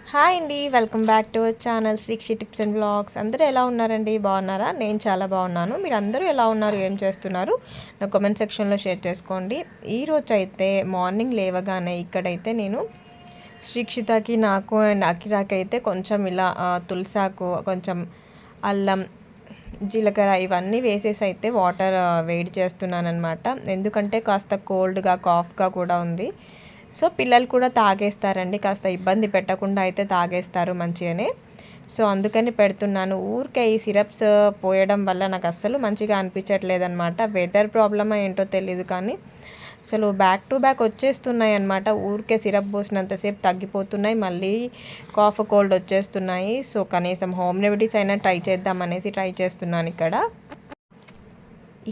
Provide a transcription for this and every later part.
Hi అండి, welcome back to our channel Srikshi tips and blogs. అందరూ ఎలా ఉన్నారండి? బాగున్నారా? నేను చాలా బాగున్నాను. మీరు అందరూ ఎలా ఉన్నారు, ఏం చేస్తున్నారు నా కామెంట్ సెక్షన్లో షేర్ చేసుకోండి. ఈరోజు అయితే మార్నింగ్ లేవగానే ఇక్కడైతే నేను శ్రీక్షితకి, నాకు అండ్ అకిరాకి అయితే కొంచెం ఇలా తులసాకు, కొంచెం అల్లం, జీలకర్ర ఇవన్నీ వేసేసి అయితే వాటర్ వేడి చేస్తున్నాను అనమాట. ఎందుకంటే కాస్త కోల్డ్గా, కాఫ్గా కూడా ఉంది. సో పిల్లలు కూడా తాగేస్తారండి, కాస్త ఇబ్బంది పెట్టకుండా అయితే తాగేస్తారు మంచిగానే. సో అందుకని పెడుతున్నాను. ఊరికే ఈ సిరప్స్ పోయడం వల్ల నాకు అస్సలు మంచిగా అనిపించట్లేదన్నమాట. వెదర్ ప్రాబ్లమా ఏంటో తెలియదు, కానీ అసలు బ్యాక్ టు బ్యాక్ వచ్చేస్తున్నాయి అనమాట. ఊరికే సిరప్ పోసినంతసేపు తగ్గిపోతున్నాయి, మళ్ళీ కాఫ్ కోల్డ్ వచ్చేస్తున్నాయి. సో కనీసం హోమ్ రెమెడీస్ అయినా ట్రై చేద్దామనేసి ట్రై చేస్తున్నాను.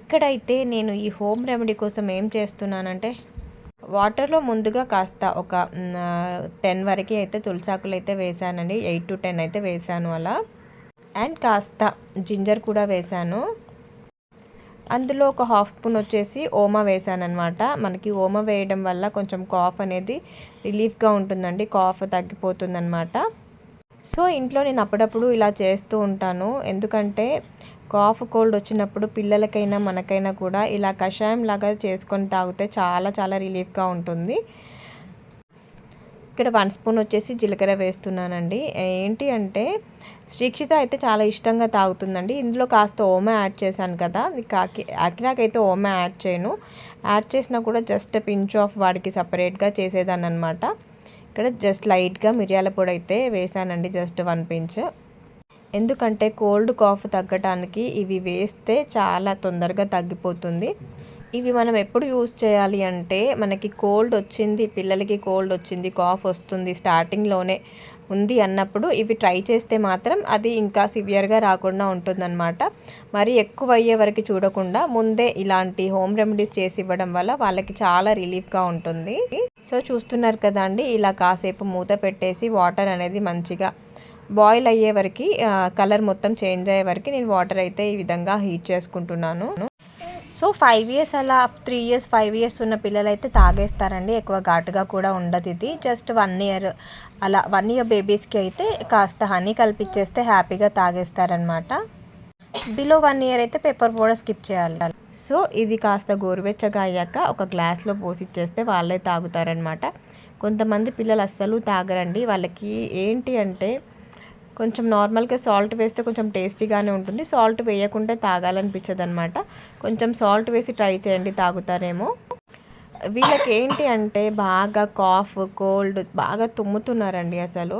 ఇక్కడైతే నేను ఈ హోమ్ రెమెడీ కోసం ఏం చేస్తున్నానంటే, వాటర్లో ముందుగా కాస్త ఒక 10 వరకు అయితే తులసాకులు అయితే వేసానండి. 8 to 10 అయితే వేసాను అలా. అండ్ కాస్త జింజర్ కూడా వేసాను. అందులో ఒక హాఫ్ స్పూన్ వచ్చేసి ఓమా వేసాను అనమాట. మనకి ఓమా వేయడం వల్ల కొంచెం కాఫ్ అనేది రిలీఫ్గా ఉంటుందండి, కాఫ్ తగ్గిపోతుందన్నమాట. సో ఇంట్లో నేను అప్పుడప్పుడు ఇలా చేస్తూ ఉంటాను. ఎందుకంటే కాఫ్ కోల్డ్ వచ్చినప్పుడు పిల్లలకైనా మనకైనా కూడా ఇలా కషాయం లాగా చేసుకొని తాగితే చాలా చాలా రిలీఫ్గా ఉంటుంది. ఇక్కడ 1 స్పూన్ వచ్చేసి జీలకర్ర వేస్తున్నానండి. ఏంటి అంటే శ్రీక్షిత అయితే చాలా ఇష్టంగా తాగుతుందండి. ఇందులో కాస్త ఓమా యాడ్ చేశాను కదా, అకిరాకైతే ఓమా యాడ్ చేయను. యాడ్ చేసినా కూడా జస్ట్ పించ్ ఆఫ్ వాడికి సపరేట్గా చేసేదాన్ని అనమాట. ఇక్కడ జస్ట్ లైట్గా మిరియాల పొడి అయితే వేసానండి, జస్ట్ 1 పించ్. ఎందుకంటే కోల్డ్ కాఫ్ తగ్గడానికి ఇవి వేస్తే చాలా తొందరగా తగ్గిపోతుంది. ఇవి మనం ఎప్పుడు యూజ్ చేయాలి అంటే, మనకి కోల్డ్ వచ్చింది, పిల్లలకి కోల్డ్ వచ్చింది, కాఫ్ వస్తుంది, స్టార్టింగ్లోనే ఉంది అన్నప్పుడు ఇవి ట్రై చేస్తే మాత్రం అది ఇంకా సివియర్గా రాకుండా ఉంటుందన్నమాట. మరి ఎక్కువ అయ్యే వరకు చూడకుండా ముందే ఇలాంటి హోమ్ రెమెడీస్ చేసి ఇవ్వడం వల్ల వాళ్ళకి చాలా రిలీఫ్గా ఉంటుంది. సో చూస్తున్నారు కదా అండి, ఇలా కాసేపు మూత పెట్టేసి వాటర్ అనేది మంచిగా బాయిల్ అయ్యే వరకు, కలర్ మొత్తం చేంజ్ అయ్యే వరకు నేను వాటర్ అయితే ఈ విధంగా హీట్ చేసుకుంటున్నాను. సో 5 ఇయర్స్ అలా 3 ఇయర్స్ 5 ఇయర్స్ ఉన్న పిల్లలు అయితే తాగేస్తారండి. ఎక్కువ ఘాటుగా కూడా ఉండదు ఇది. జస్ట్ 1 ఇయర్ అలా 1 ఇయర్ బేబీస్కి అయితే కాస్త హనీ కలిపిచ్చేస్తే హ్యాపీగా తాగేస్తారనమాట. బిలో 1 ఇయర్ అయితే పెప్పర్ పౌడర్ స్కిప్ చేయాలి. సో ఇది కాస్త గోరువెచ్చగా అయ్యాక ఒక గ్లాస్లో పోసిచ్చేస్తే వాళ్ళే తాగుతారనమాట. కొంతమంది పిల్లలు అస్సలు తాగరండి. వాళ్ళకి ఏంటి అంటే కొంచెం నార్మల్గా సాల్ట్ వేస్తే కొంచెం టేస్టీగానే ఉంటుంది, సాల్ట్ వేయకుండా తాగాలనిపించదు అనమాట. కొంచెం సాల్ట్ వేసి ట్రై చేయండి, తాగుతారేమో. వీళ్ళకి ఏంటి అంటే బాగా కాఫ్ కోల్డ్ బాగా తుమ్ముతున్నారండి. అసలు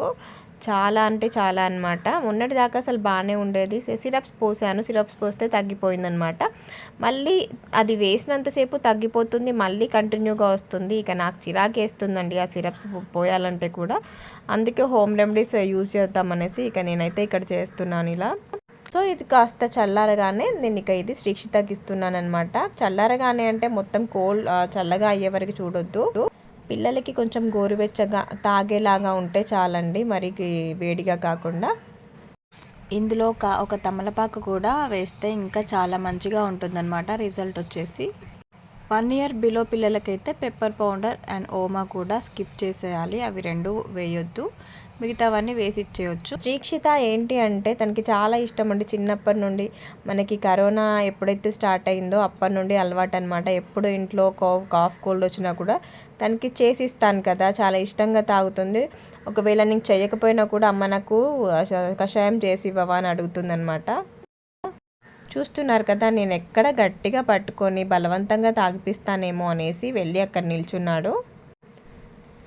చాలా అంటే చాలా అనమాట. మొన్నటి దాకా అసలు బాగానే ఉండేది. సిరప్స్ పోసాను, సిరప్స్ పోస్తే తగ్గిపోయిందనమాట. మళ్ళీ అది వేసినంతసేపు తగ్గిపోతుంది, మళ్ళీ కంటిన్యూగా వస్తుంది. ఇక నాకు చిరాకేస్తుందండి ఆ సిరప్స్ పోయాలంటే కూడా. అందుకే హోమ్ రెమెడీస్ యూజ్ చేద్దామనేసి ఇక నేనైతే ఇక్కడ చేస్తున్నాను ఇలా. సో ఇది కాస్త చల్లారగానే నేను ఇక ఇది శ్రీక్షితకి ఇస్తున్నాను అనమాట. చల్లారగానే అంటే మొత్తం కోల్డ్ చల్లగా అయ్యే వరకు చూడొద్దు. పిల్లలకి కొంచెం గోరువెచ్చగా తాగేలాగా ఉంటే చాలండి, మరి వేడిగా కాకుండా. ఇందులో ఒక తమలపాకు కూడా వేస్తే ఇంకా చాలా మంచిగా ఉంటుందన్నమాట రిజల్ట్ వచ్చేసి. 1 ఇయర్ బిలో పిల్లలకైతే పెప్పర్ పౌడర్ అండ్ ఓమా కూడా స్కిప్ చేసేయాలి, అవి 2 వేయొద్దు, మిగతావన్నీ వేసి ఇచ్చేయచ్చు. శ్రీక్షిత ఏంటి అంటే తనకి చాలా ఇష్టం అండి చిన్నప్పటి నుండి. మనకి కరోనా ఎప్పుడైతే స్టార్ట్ అయిందో అప్పటి నుండి అలవాటు అనమాట. ఎప్పుడు ఇంట్లో కాఫ్ కోల్డ్ వచ్చినా కూడా తనకి చేసి ఇస్తాను కదా, చాలా ఇష్టంగా తాగుతుంది. ఒకవేళ నేను చేయకపోయినా కూడా అమ్మ నాకు కషాయం చేసి ఇవ్వవా అని అడుగుతుందనమాట. చూస్తున్నారు కదా, నేను ఎక్కడ గట్టిగా పట్టుకొని బలవంతంగా తాగిపిస్తానేమో అనేసి వెళ్ళి అక్కడ నిల్చున్నాడు.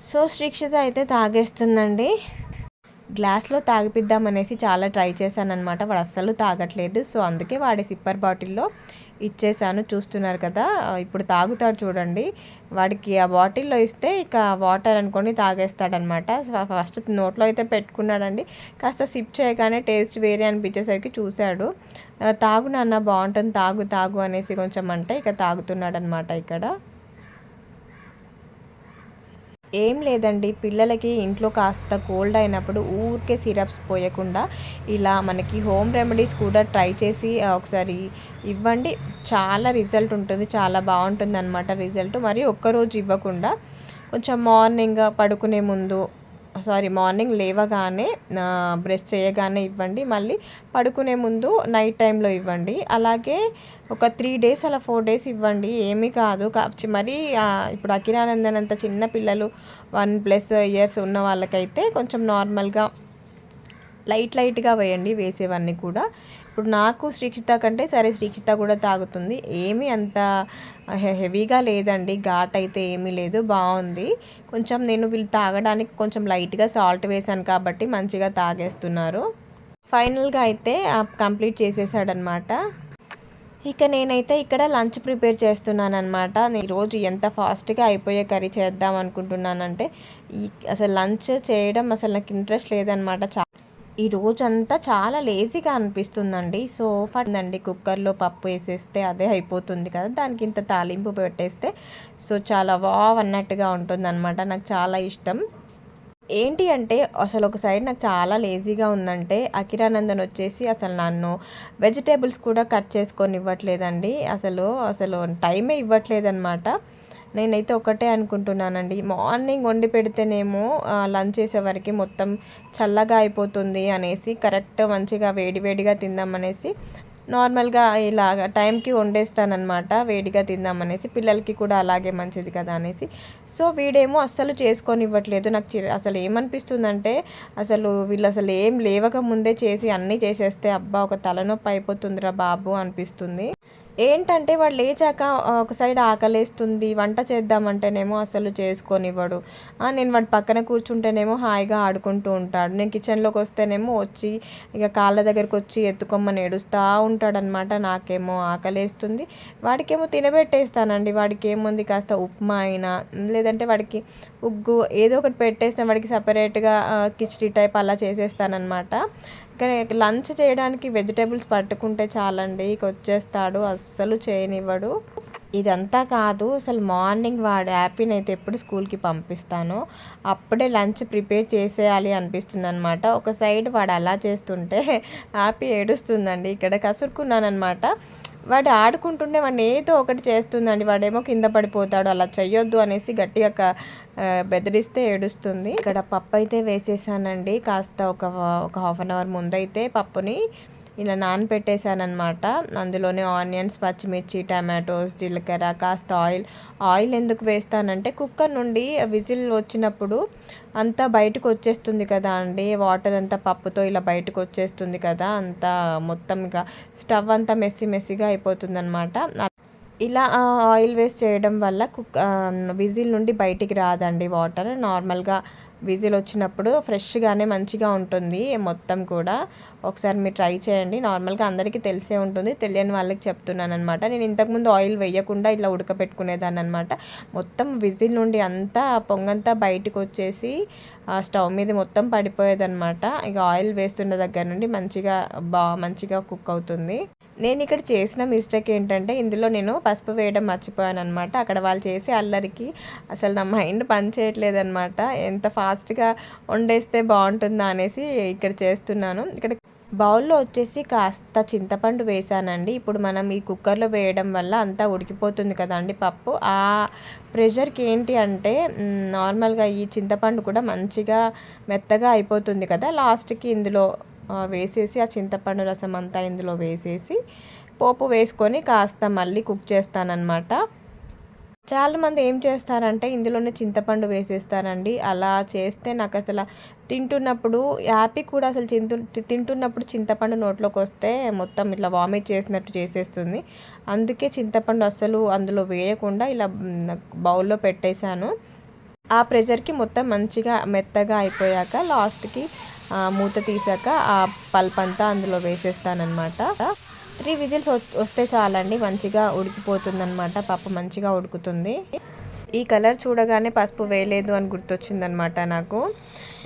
సో శ్రీక్షిత అయితే తాగేస్తుందండి. గ్లాస్లో తాగిపిద్దామనేసి చాలా ట్రై చేశాను అనమాట, వాడు అస్సలు తాగట్లేదు. సో అందుకే వాడి సిప్పర్ బాటిల్లో ఇచ్చేసాను. చూస్తున్నారు కదా, ఇప్పుడు తాగుతాడు చూడండి. వాడికి ఆ బాటిల్లో ఇస్తే ఇక వాటర్ అనుకొని తాగేస్తాడనమాట. ఫస్ట్ నోట్లో అయితే పెట్టుకున్నాడండి, కాస్త సిప్ చేయగానే టేస్ట్ వేరే అనిపించేసరికి చూశాడు. తాగు నాన్న బాగుంటుంది, తాగు తాగు అనేసి కొంచెం అంటే ఇక తాగుతున్నాడు అనమాట. ఇక్కడ ఏం లేదండి, పిల్లలకి ఇంట్లో కాస్త కోల్డ్ అయినప్పుడు ఊరికే సిరప్స్ పోయకుండా ఇలా మనకి హోమ్ రెమెడీస్ కూడా ట్రై చేసి ఒకసారి ఇవ్వండి. చాలా రిజల్ట్ ఉంటుంది, చాలా బాగుంటుంది అనమాట రిజల్ట్. మరి ఒక్కరోజు ఇవ్వకుండా కొంచెం మార్నింగ్ పడుకునే ముందు మార్నింగ్ లేవగానే బ్రష్ చేయగానే ఇవ్వండి, మళ్ళీ పడుకునే ముందు నైట్ టైంలో ఇవ్వండి. అలాగే ఒక 3 డేస్ అలా 4 డేస్ ఇవ్వండి, ఏమీ కాదు. మరీ ఇప్పుడు అకిరానందన్ అంత చిన్న పిల్లలు 1+ ఇయర్స్ ఉన్న వాళ్ళకైతే కొంచెం నార్మల్గా లైట్గా వేయండి వేసేవన్నీ కూడా. ఇప్పుడు నాకు శ్రీక్షిత కంటే సరే శ్రీక్షిత కూడా తాగుతుంది, ఏమీ అంత హెవీగా లేదండి, ఘాట్ అయితే ఏమీ లేదు, బాగుంది. కొంచెం నేను వీళ్ళు తాగడానికి కొంచెం లైట్గా సాల్ట్ వేసాను కాబట్టి మంచిగా తాగేస్తున్నారు. ఫైనల్గా అయితే కంప్లీట్ చేసేసాడనమాట. ఇక నేనైతే ఇక్కడ లంచ్ ప్రిపేర్ చేస్తున్నాను అనమాట. ఈరోజు ఎంత ఫాస్ట్గా అయిపోయే కర్రీ చేద్దాం అనుకుంటున్నానంటే అసలు లంచ్ చేయడం అసలు నాకు ఇంట్రెస్ట్ లేదనమాట. ఈ రోజంతా చాలా లేజీగా అనిపిస్తుందండి. సో ఫండి కుక్కర్లో పప్పు వేసేస్తే అదే అయిపోతుంది కదా, దానికి ఇంత తాలింపు పెట్టేస్తే సో చాలా వావ్ అన్నట్టుగా ఉంటుందన్నమాట. నాకు చాలా ఇష్టం. ఏంటి అంటే అసలు ఒక సైడ్ నాకు చాలా లేజీగా ఉందంటే అకిరానందన్ వచ్చేసి అసలు నన్ను వెజిటేబుల్స్ కూడా కట్ చేసుకొని ఇవ్వట్లేదండి. అసలు టైమే ఇవ్వట్లేదన్నమాట. నేనైతే ఒకటే అనుకుంటున్నానండి, మార్నింగ్ వండి పెడితేనేమో లంచ్ చేసేవరకు మొత్తం చల్లగా అయిపోతుంది అనేసి, కరెక్ట్ మంచిగా వేడిగా తిందామనేసి నార్మల్గా ఇలాగ టైంకి వండేస్తానన్నమాట, వేడిగా తిందామనేసి, పిల్లలకి కూడా అలాగే మంచిది కదా అనేసి. సో వీడేమో అస్సలు చేసుకొని ఇవ్వట్లేదు. నాకు అసలు ఏమనిపిస్తుందంటే వీళ్ళు అసలు ఏం లేవక ముందే చేసి అన్నీ చేసేస్తే అబ్బా ఒక తలనొప్పి అయిపోతుందిరా బాబు అనిపిస్తుంది. ఏంటంటే వాడు లేచాక ఒక సైడ్ ఆకలేస్తుంది, వంట చేద్దామంటేనేమో అసలు చేసుకొనివ్వడు. నేను వాడి పక్కన కూర్చుంటేనేమో హాయిగా ఆడుకుంటూ ఉంటాడు. నేను కిచెన్లోకి వస్తేనేమో వచ్చి ఇక కాళ్ళ దగ్గరకు వచ్చి ఎత్తుకొమ్మని ఏడుస్తూ ఉంటాడనమాట. నాకేమో ఆకలేస్తుంది, వాడికేమో తినబెట్టేస్తానండి. వాడికి ఏముంది, కాస్త ఉప్మా అయినా లేదంటే వాడికి ఉగ్గు ఏదో ఒకటి పెట్టేస్తాను, వాడికి సపరేట్గా కిచిడి టైప్ అలా చేసేస్తానమాట. లంచ్ చేయడానికి వెజిటేబుల్స్ పట్టుకుంటే చాలండి ఇక వచ్చేస్తాడు, అస్సలు చేయనివ్వడు. ఇదంతా కాదు, అసలు మార్నింగ్ వాడు హ్యాపీని అయితే ఎప్పుడు స్కూల్కి పంపిస్తానో అప్పుడే లంచ్ ప్రిపేర్ చేసేయాలి అనిపిస్తుంది అనమాట. ఒక సైడ్ వాడు అలా చేస్తుంటే హ్యాపీ ఏడుస్తుందండి. ఇక్కడ కసురుకున్నానమాట. వాడు ఆడుకుంటుండే వాడిని ఏదో ఒకటి చేస్తుందండి. వాడేమో కింద పడిపోతాడు, అలా చెయ్యొద్దు అనేసి గట్టిగా బెదిరిస్తే ఏడుస్తుంది. ఇక్కడ పప్పు అయితే వేసేసానండి. కాస్త ఒక హాఫ్ అన్ అవర్ ముందైతే పప్పుని ఇలా నానపెట్టేసానమాట. అందులోనే ఆనియన్స్, పచ్చిమిర్చి, టమాటోస్, జీలకర్ర, కాస్త ఆయిల్ ఎందుకు వేస్తానంటే కుక్కర్ నుండి విజిల్ వచ్చినప్పుడు అంతా బయటకు వచ్చేస్తుంది కదా అండి, వాటర్ అంతా పప్పుతో ఇలా బయటకు వచ్చేస్తుంది కదా, అంతా మొత్తం ఇక స్టవ్ అంతా మెస్సీగా అయిపోతుంది అనమాట. ఇలా ఆయిల్ వేస్ట్ చేయడం వల్ల విజిల్ నుండి బయటికి రాదండి వాటర్. నార్మల్గా విజిల్ వచ్చినప్పుడు ఫ్రెష్గానే మంచిగా ఉంటుంది మొత్తం కూడా. ఒకసారి మీరు ట్రై చేయండి. నార్మల్గా అందరికీ తెలిసే ఉంటుంది, తెలియని వాళ్ళకి చెప్తున్నాను అనమాట. నేను ఇంతకుముందు ఆయిల్ వేయకుండా ఇలా ఉడకపెట్టుకునేదాన్ని అనమాట. మొత్తం విజిల్ నుండి అంతా పొంగంతా బయటకు వచ్చేసి స్టవ్ మీద మొత్తం పడిపోయేదన్నమాట. ఇక ఆయిల్ వేస్తున్న దగ్గర నుండి మంచిగా కుక్ అవుతుంది. నేను ఇక్కడ చేసిన మిస్టేక్ ఏంటంటే ఇందులో నేను పసుపు వేయడం మర్చిపోయాను అనమాట. అక్కడ వాళ్ళు చేసే అల్లరికి అసలు నా మైండ్ పని చేయట్లేదు అనమాట. ఎంత ఫాస్ట్గా వండేస్తే బాగుంటుందా అనేసి ఇక్కడ చేస్తున్నాను. ఇక్కడ బౌల్లో వచ్చేసి కాస్త చింతపండు వేసానండి. ఇప్పుడు మనం ఈ కుక్కర్లో వేయడం వల్ల అంతా ఉడికిపోతుంది కదండి పప్పు. ఆ ప్రెషర్కి ఏంటి అంటే నార్మల్గా ఈ చింతపండు కూడా మంచిగా మెత్తగా అయిపోతుంది కదా. లాస్ట్కి ఇందులో వేసేసి ఆ చింతపండు రసం అంతా ఇందులో వేసేసి పోపు వేసుకొని కాస్త మళ్ళీ కుక్ చేస్తానన్నమాట. చాలామంది ఏం చేస్తారంటే ఇందులోనే చింతపండు వేసేస్తారండి. అలా చేస్తే నాకు అసలు తింటున్నప్పుడు హ్యాపీ కూడా అసలు తింటున్నప్పుడు చింతపండు నోట్లోకి వస్తే మొత్తం ఇట్లా వామిట్ చేసినట్టు చేసేస్తుంది. అందుకే చింతపండు అస్సలు అందులో వేయకుండా ఇలా బౌల్లో పెట్టేశాను. ఆ ప్రెషర్కి మొత్తం మంచిగా మెత్తగా అయిపోయాక లాస్ట్కి మూత తీసాక ఆ పల్ప్ అంతా అందులో వేసేస్తానమాట. 3 విజిల్స్ వస్తే చాలండి, మంచిగా ఉడికిపోతుందన్నమాట. పప్పు మంచిగా ఉడుకుతుంది. ఈ కలర్ చూడగానే పసుపు వేయలేదు అని గుర్తొచ్చిందనమాట నాకు.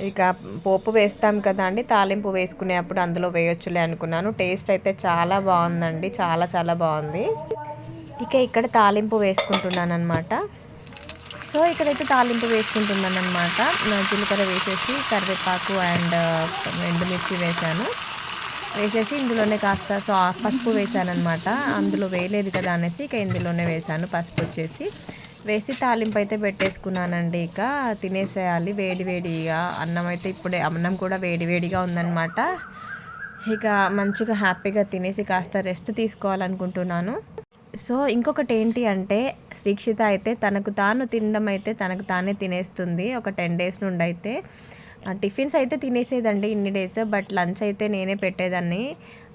ఇక పోపు వేస్తాం కదా అండి, తాలింపు వేసుకునేప్పుడు అందులో వేయొచ్చులే అనుకున్నాను. టేస్ట్ అయితే చాలా బాగుందండి, చాలా బాగుంది. ఇక ఇక్కడ తాలింపు వేసుకుంటున్నాను అనమాట. సో ఇక్కడైతే తాలింపు వేసుకుంటున్నాను అనమాట. జీలకర్ర వేసేసి కరివేపాకు అండ్ ఎండుమిర్చి వేసేసి ఇందులోనే కాస్త పసుపు వేసాను అనమాట. అందులో వేయలేదు కదా అనేసి ఇక ఇందులోనే వేసాను పసుపు వచ్చేసి. వేసి తాలింపు అయితే పెట్టేసుకున్నానండి. ఇక తినేసేయాలి వేడి వేడిగా. అన్నం అయితే ఇప్పుడే అన్నం కూడా వేడి వేడిగా ఉందన్నమాట. ఇక మంచిగా హ్యాపీగా తినేసి కాస్త రెస్ట్ తీసుకోవాలనుకుంటున్నాను. సో ఇంకొకటి ఏంటి అంటే శ్రీక్షిత అయితే తనకు తాను తినడం అయితే తనకు తానే తినేస్తుంది. ఒక 10 డేస్ నుండి అయితే టిఫిన్స్ అయితే తినేసేదండి ఇన్ని డేస్. బట్ లంచ్ అయితే నేనే పెట్టేదాన్ని,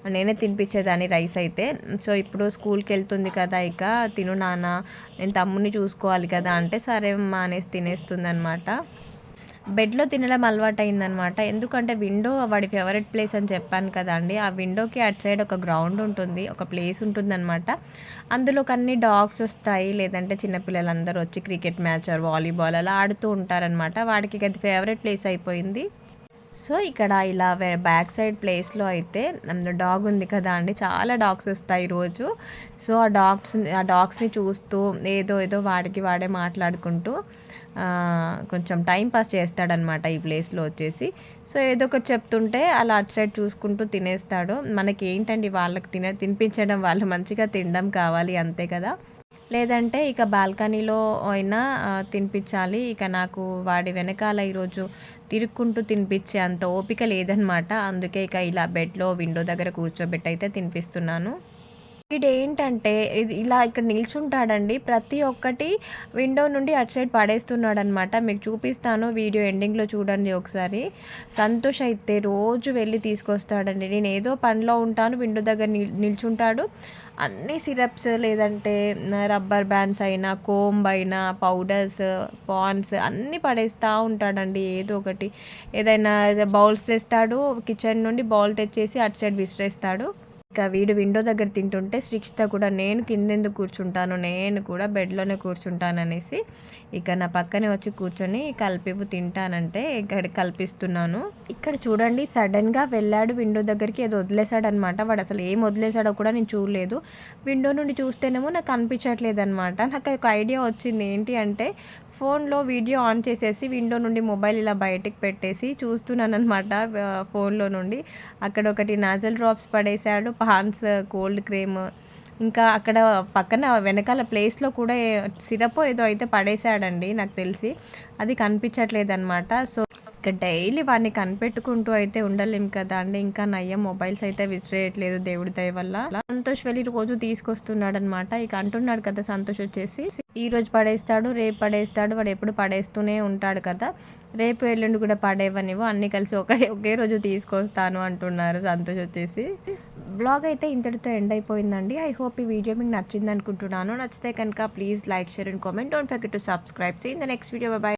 నేనే తినిపించేదాన్ని రైస్ అయితే. సో ఇప్పుడు స్కూల్కి వెళ్తుంది కదా, ఇక తిను నాన్న, నేను తమ్ముడిని చూసుకోవాలి కదా అంటే సరే అమ్మా అనేసి తినేస్తుంది అనమాట. బెడ్‌లో తినడం అలవాటయిందనమాట. ఎందుకంటే విండో వాడి ఫేవరెట్ ప్లేస్ అని చెప్పాను కదండీ! ఆ విండోకి అటు సైడ్ ఒక గ్రౌండ్ ఉంటుంది. ఒక ప్లేస్ ఉంటుందనమాట. అందులోకన్ని డాగ్స్ ఒస్తాయి. లేదంటే చిన్న పిల్లలందరూ వచ్చి క్రికెట్ మ్యాచ్ ఆర్ వాలీబాల్ అలా ఆడుతూ ఉంటారనమాట. వాడికి అది ఫేవరెట్ ప్లేస్ అయిపోయింది. సో ఇక్కడ ఇలా బ్యాక్ సైడ్ ప్లేస్‌లో అయితే డాగ్ ఉంది కదా అండి! చాలా డాగ్స్ ఒస్తాయి రోజు. సో ఆ డాగ్స్‌ని చూస్తూ ఏదో ఏదో వాడికి వాడే మాట్లాడుకుంటూ కొంచెం టైం పాస్ చేస్తాడనమాట ఈ ప్లేస్‌లో వచ్చేసి. సో ఏదో ఒకటి చెప్తుంటే అలా అటు సైడ్ చూసుకుంటూ తినేస్తాడు. మనకేంటండి వాళ్ళకి తినిపించడం, వాళ్ళు మంచిగా తినడం కావాలి అంతే కదా! లేదంటే ఇక బాల్కనీలో అయినా తినిపించాలి. ఇక నాకు వాడి వెనకాల ఈరోజు తిరుక్కుంటూ తినిపించే అంత ఓపిక లేదనమాట. అందుకే ఇక ఇలా బెడ్‌లో విండో దగ్గర కూర్చోబెట్టయితే తినిపిస్తున్నాను. వీడేంటంటే ఇలా ఇక్కడ నిల్చుంటాడండి. ప్రతి ఒక్కటి విండో నుండి అటు సైడ్ పడేస్తున్నాడనమాట. మీకు చూపిస్తాను, వీడియో ఎండింగ్‌లో చూడండి ఒకసారి. సంతోష్ అయితే రోజు వెళ్ళి తీసుకొస్తాడండి. నేనేదో పనిలో ఉంటాను, విండో దగ్గర నిల్చుంటాడు. అన్ని సిరప్స్ లేదంటే రబ్బర్ బ్యాండ్స్ అయినా, కోంబ్ అయినా, పౌడర్స్, పాండ్స్ అన్నీ పడేస్తా ఉంటాడండి ఏదో ఒకటి. ఏదైనా బౌల్స్ తెస్తాడు, కిచెన్ నుండి బౌల్ తెచ్చేసి అటు సైడ్ విసిరేస్తాడు. ఇక వీడు విండో దగ్గర తింటుంటే శ్రీక్షిత కూడా నేను కిందెందుకు కూర్చుంటాను, నేను కూడా బెడ్‌లోనే కూర్చుంటాననేసి ఇక నా పక్కనే వచ్చి కూర్చొని కలిపిపు తింటానంటే ఇక్కడ కల్పిస్తున్నాను. ఇక్కడ చూడండి సడన్‌గా వెళ్ళాడు విండో దగ్గరికి, ఏదో వదిలేసాడనమాట. వాడు అసలు ఏం వదిలేసాడో కూడా నేను చూడలేదు. విండో నుండి చూస్తేనేమో నాకు కనిపించట్లేదనమాట. నాకు ఒక ఐడియా వచ్చింది. ఏంటి అంటే ఫోన్‌లో వీడియో ఆన్ చేసేసి విండో నుండి మొబైల్ ఇలా బయటికి పెట్టేసి చూస్తున్నాననమాట ఫోన్‌లో నుండి. అక్కడ ఒకటి నాజల్ డ్రాప్స్ పడేశాడు, పాండ్స్ కోల్డ్ క్రీమ్, ఇంకా అక్కడ పక్కన వెనకాల ప్లేస్‌లో కూడా సిరపో ఏదో అయితే పడేశాడండి నాకు తెలిసి. అది కనిపించట్లేదనమాట. సో ఇక డైలీ వాడిని కనిపెట్టుకుంటూ అయితే ఉండలేం కదా అండి. ఇంకా నయ్యం మొబైల్స్ అయితే విసిరేయట్లేదు దేవుడి దయ వల్ల. సంతోష్ వెళ్ళి రోజు తీసుకొస్తున్నాడనమాట. ఇక అంటున్నాడు కదా సంతోష్ వచ్చేసి, ఈరోజు పడేస్తాడు, రేపు పడేస్తాడు, వాడు ఎప్పుడు పడేస్తూనే ఉంటాడు కదా, రేపు ఎల్లుండి కూడా పడేవనివ్వు, అన్నీ కలిసి ఒకే రోజు తీసుకొస్తాను అంటున్నారు సంతోష్ వచ్చేసి. బ్లాగ్ అయితే ఇంతటితో ఎండ్ అయిపోయిందండి. ఐ హోప్ ఈ వీడియో మీకు నచ్చింది అనుకుంటున్నాను. నచ్చితే కనుక please like, share and comment. Don't forget to subscribe. See in the next video. By.